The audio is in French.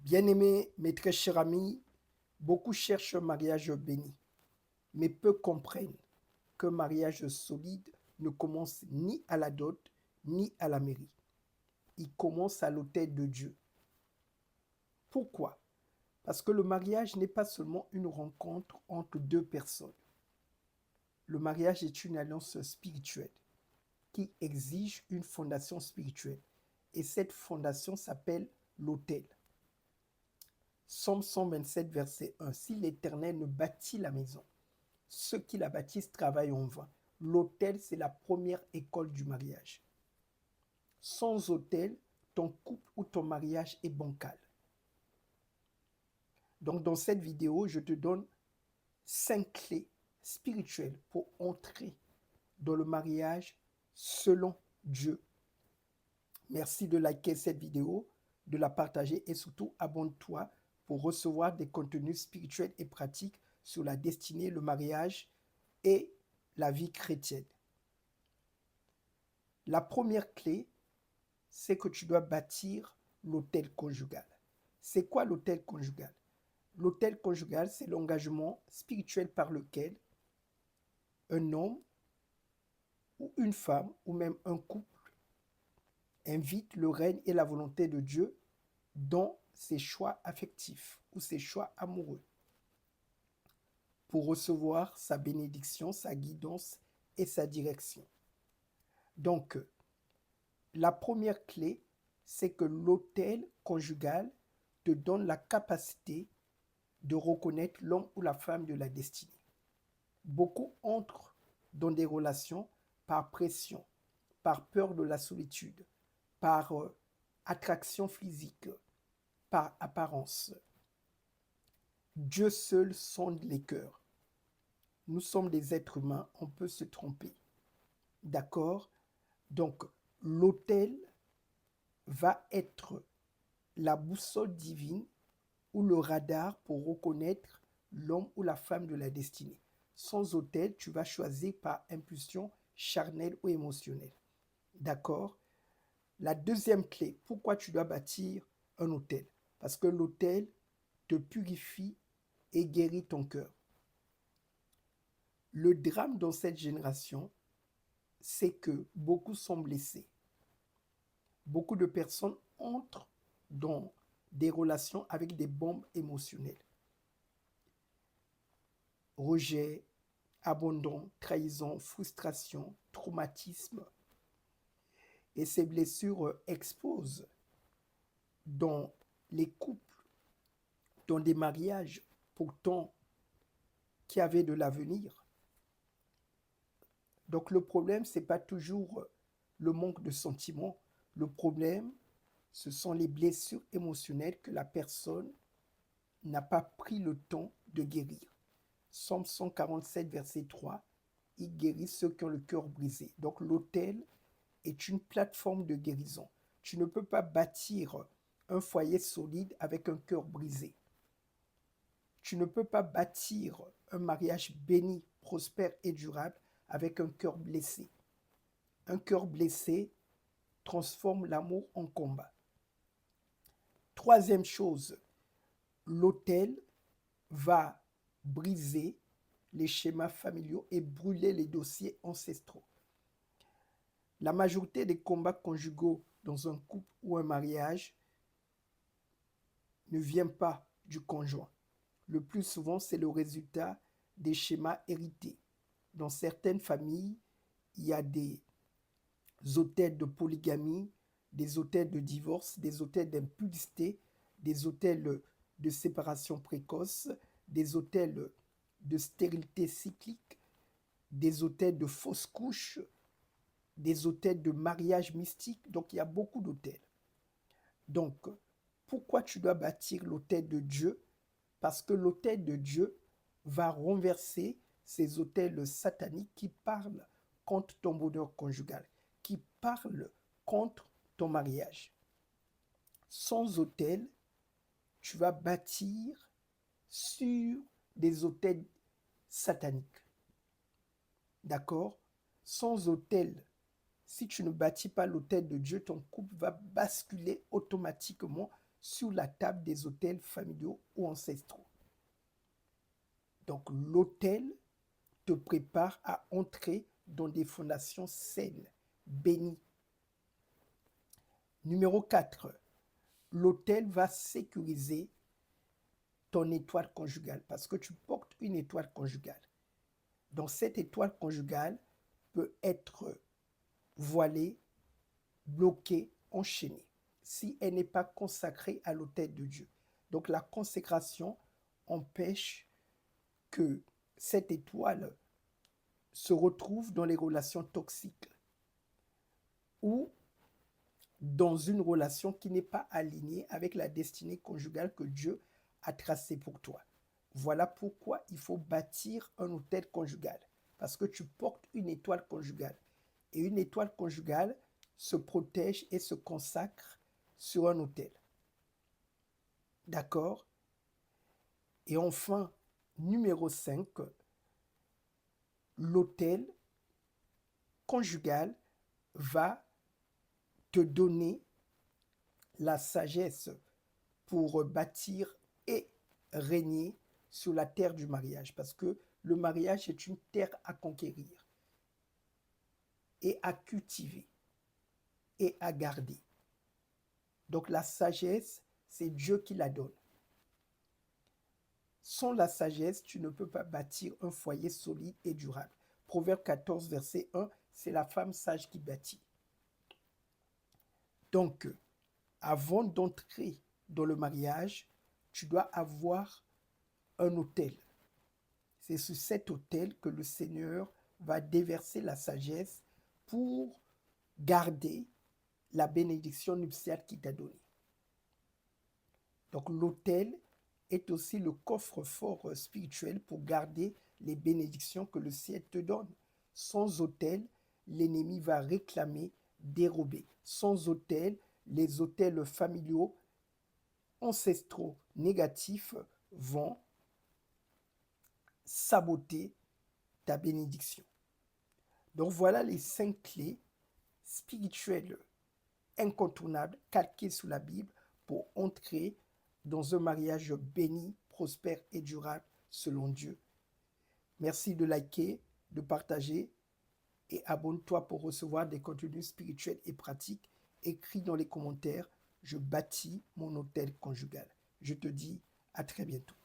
Bien-aimés, mes très chers amis, beaucoup cherchent un mariage béni, mais peu comprennent qu'un mariage solide ne commence ni à la dot, ni à la mairie. Il commence à l'autel de Dieu. Pourquoi? Parce que le mariage n'est pas seulement une rencontre entre deux personnes. Le mariage est une alliance spirituelle qui exige une fondation spirituelle. Et cette fondation s'appelle l'autel. Somme 127, verset 1. Si l'Éternel ne bâtit la maison, ceux qui la bâtissent travaillent en vain. L'autel, c'est la première école du mariage. Sans autel, ton couple ou ton mariage est bancal. Donc, dans cette vidéo, je te donne 5 clés spirituelles pour entrer dans le mariage selon Dieu. Merci de liker cette vidéo, de la partager et surtout abonne-toi pour recevoir des contenus spirituels et pratiques sur la destinée, le mariage et la vie chrétienne. La première clé, c'est que tu dois bâtir l'autel conjugal. C'est quoi l'autel conjugal? L'autel conjugal, c'est l'engagement spirituel par lequel un homme ou une femme ou même un couple invite le règne et la volonté de Dieu dans ses choix affectifs ou ses choix amoureux pour recevoir sa bénédiction, sa guidance et sa direction. Donc, la première clé, c'est que l'autel conjugal te donne la capacité de reconnaître l'homme ou la femme de la destinée. Beaucoup entrent dans des relations par pression, par peur de la solitude, par attraction physique, par apparence. Dieu seul sonde les cœurs. Nous sommes des êtres humains, on peut se tromper. D'accord? Donc, l'autel va être la boussole divine ou le radar pour reconnaître l'homme ou la femme de la destinée. Sans autel, tu vas choisir par impulsion charnelle ou émotionnelle. D'accord? La deuxième clé, pourquoi tu dois bâtir un autel? Parce que l'autel te purifie et guérit ton cœur. Le drame dans cette génération, c'est que beaucoup sont blessés. Beaucoup de personnes entrent dans des relations avec des bombes émotionnelles. Rejet, abandon, trahison, frustration, traumatisme. Et ces blessures exposent dans les couples, dans des mariages pourtant qui avaient de l'avenir. Donc le problème, ce n'est pas toujours le manque de sentiments. Le problème, ce sont les blessures émotionnelles que la personne n'a pas pris le temps de guérir. Psaume 147, verset 3, il guérit ceux qui ont le cœur brisé. Donc l'autel est une plateforme de guérison. Tu ne peux pas bâtir un foyer solide avec un cœur brisé. Tu ne peux pas bâtir un mariage béni, prospère et durable avec un cœur blessé. Un cœur blessé transforme l'amour en combat. Troisième chose, l'autel va briser les schémas familiaux et brûler les dossiers ancestraux. La majorité des combats conjugaux dans un couple ou un mariage ne vient pas du conjoint. Le plus souvent, c'est le résultat des schémas hérités. Dans certaines familles, il y a des autels de polygamie, des autels de divorce, des autels d'impudicité, des autels de séparation précoce, des autels de stérilité cyclique, des autels de fausses couches, des autels de mariage mystique. Donc, il y a beaucoup d'autels. Donc, pourquoi tu dois bâtir l'autel de Dieu? Parce que l'autel de Dieu va renverser ces autels sataniques qui parlent contre ton bonheur conjugal, qui parlent contre ton mariage. Sans autel, tu vas bâtir sur des autels sataniques. D'accord? Sans autel, si tu ne bâtis pas l'autel de Dieu, ton couple va basculer automatiquement sur la table des autels familiaux ou ancestraux. Donc l'autel te prépare à entrer dans des fondations saines, bénies. Numéro 4, l'autel va sécuriser ton étoile conjugale parce que tu portes une étoile conjugale. Donc cette étoile conjugale peut être voilée, bloquée, enchaînée si elle n'est pas consacrée à l'autel de Dieu. Donc la consécration empêche que cette étoile se retrouve dans les relations toxiques ou dans une relation qui n'est pas alignée avec la destinée conjugale que Dieu a tracée pour toi. Voilà pourquoi il faut bâtir un autel conjugal, parce que tu portes une étoile conjugale. Et une étoile conjugale se protège et se consacre sur un autel. D'accord? Et enfin, numéro 5, l'autel conjugal va te donner la sagesse pour bâtir et régner sur la terre du mariage. Parce que le mariage est une terre à conquérir et à cultiver et à garder. Donc la sagesse, c'est Dieu qui la donne. Sans la sagesse, tu ne peux pas bâtir un foyer solide et durable. Proverbe 14, verset 1, c'est la femme sage qui bâtit. Donc, avant d'entrer dans le mariage, tu dois avoir un autel. C'est sur cet autel que le Seigneur va déverser la sagesse pour garder la bénédiction nuptiale qu'il t'a donnée. Donc l'autel est aussi le coffre-fort spirituel pour garder les bénédictions que le ciel te donne. Sans autel, l'ennemi va réclamer, dérober. Sans autel, les autels familiaux, ancestraux, négatifs vont saboter ta bénédiction. Donc voilà les 5 clés spirituelles incontournables calquées sur la Bible pour entrer dans un mariage béni, prospère et durable selon Dieu. Merci de liker, de partager et abonne-toi pour recevoir des contenus spirituels et pratiques. Écris dans les commentaires, je bâtis mon autel conjugal. Je te dis à très bientôt.